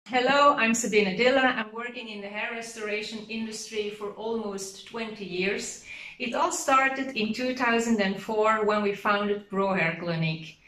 Hello, I'm Sabine Dillen. I'm working in the hair restoration industry for almost 20 years. It all started in 2004 when we founded Pro Hair Clinic.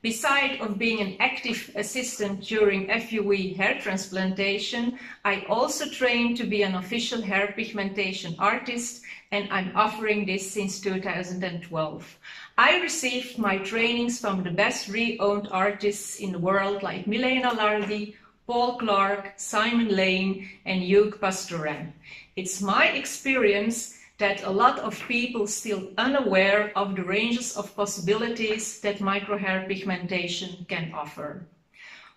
Besides of being an active assistant during FUE hair transplantation, I also trained to be an official hair pigmentation artist, and I'm offering this since 2012. I received my trainings from the best re-owned artists in the world like Milena Lardi, Paul Clark, Simon Lane and Hugh Pastoran. It's my experience that a lot of people still unaware of the ranges of possibilities that microhair pigmentation can offer.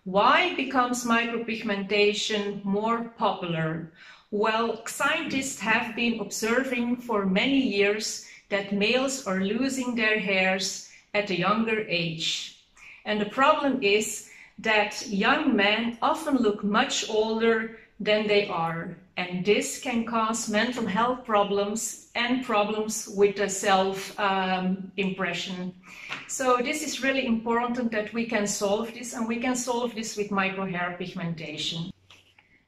Why becomes micropigmentation more popular? Well, scientists have been observing for many years that males are losing their hairs at a younger age. And the problem is that young men often look much older than they are, and this can cause mental health problems and problems with the self-impression. So this is really important that we can solve this, and we can solve this with microhair pigmentation.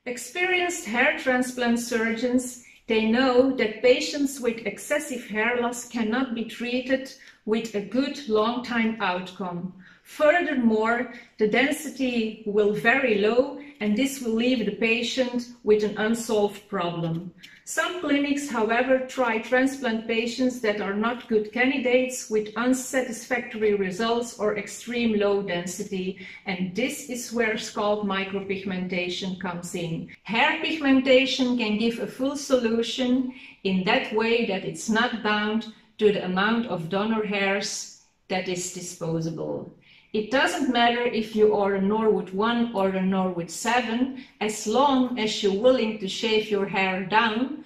Experienced hair transplant surgeons, they know that patients with excessive hair loss cannot be treated with a good long-time outcome. Furthermore, the density will very low, and this will leave the patient with an unsolved problem. Some clinics, however, try transplant patients that are not good candidates with unsatisfactory results or extreme low density, and this is where scalp micropigmentation comes in. Hair pigmentation can give a full solution in that way that it's not bound to the amount of donor hairs that is disposable. It doesn't matter if you are a Norwood 1 or a Norwood 7, as long as you're willing to shave your hair down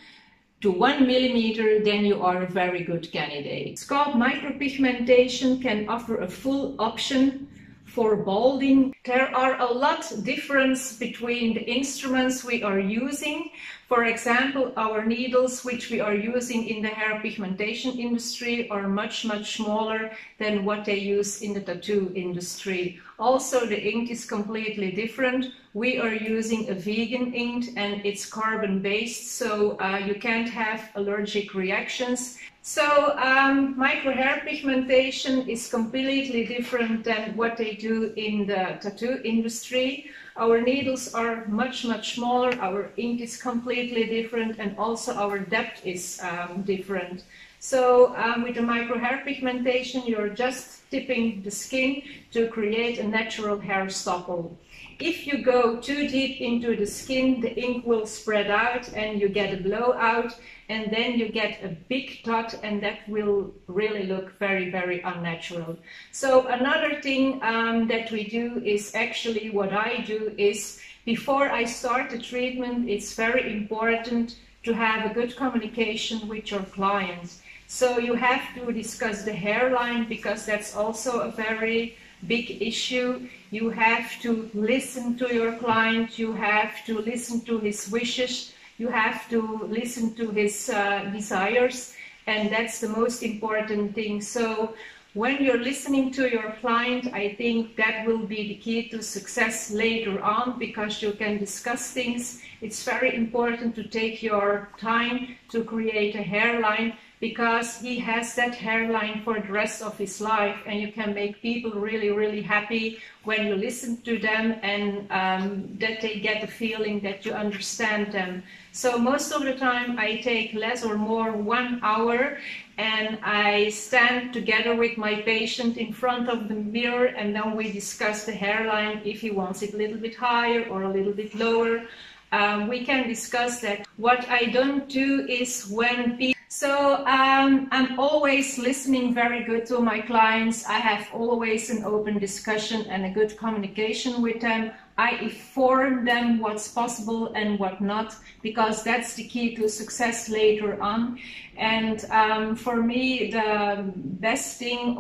to 1 millimeter, then you are a very good candidate. Scalp micropigmentation can offer a full option for balding. There are a lot of difference between the instruments we are using. For example, our needles which we are using in the hair pigmentation industry are much smaller than what they use in the tattoo industry. Also, the ink is completely different. We are using a vegan ink and it's carbon based, so you can't have allergic reactions. So microhair pigmentation is completely different than what they do in the tattoo industry. Our needles are much smaller, our ink is completely different, and also our depth is different. So with the microhair pigmentation, you're just tipping the skin to create a natural hair stubble. If you go too deep into the skin, the ink will spread out and you get a blowout, and then you get a big dot, and that will really look very unnatural. So another thing that we do is actually what I do is before I start the treatment, it's very important to have a good communication with your clients. So you have to discuss the hairline, because that's also a very big issue. You have to listen to your client, you have to listen to his wishes, you have to listen to his desires, and that's the most important thing. So when you're listening to your client, I think that will be the key to success later on, because you can discuss things. It's very important to take your time to create a hairline, because he has that hairline for the rest of his life, and you can make people really happy when you listen to them and that they get the feeling that you understand them. So most of the time I take less or more 1 hour, and I stand together with my patient in front of the mirror, and then we discuss the hairline, if he wants it a little bit higher or a little bit lower. We can discuss that. What I don't do is when people... So I'm always listening very good to my clients. I have always an open discussion and a good communication with them. I inform them what's possible and what not, because that's the key to success later on. And for me, the best thing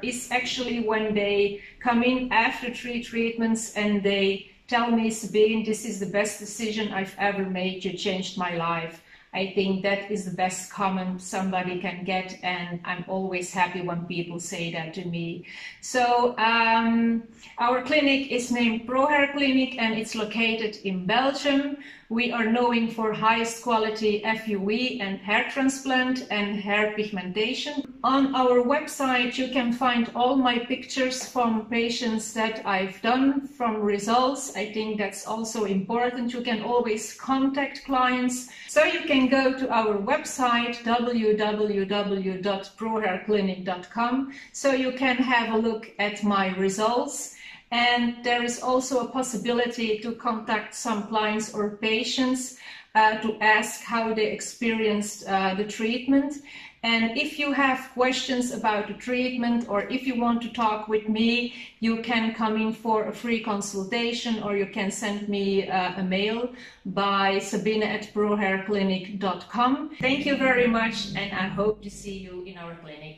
is actually when they come in after 3 treatments and they tell me, Sabine, this is the best decision I've ever made. You changed my life. I think that is the best comment somebody can get, and I'm always happy when people say that to me. So our clinic is named ProHair Clinic, and it's located in Belgium. We are known for highest quality FUE and hair transplant and hair pigmentation. On our website you can find all my pictures from patients that I've done, from results. I think that's also important. You can always contact clients. So you can go to our website www.prohairclinic.com, so you can have a look at my results. And there is also a possibility to contact some clients or patients to ask how they experienced the treatment. And if you have questions about the treatment, or if you want to talk with me, you can come in for a free consultation, or you can send me a mail by sabine@prohairclinic.com. Thank you very much, and I hope to see you in our clinic.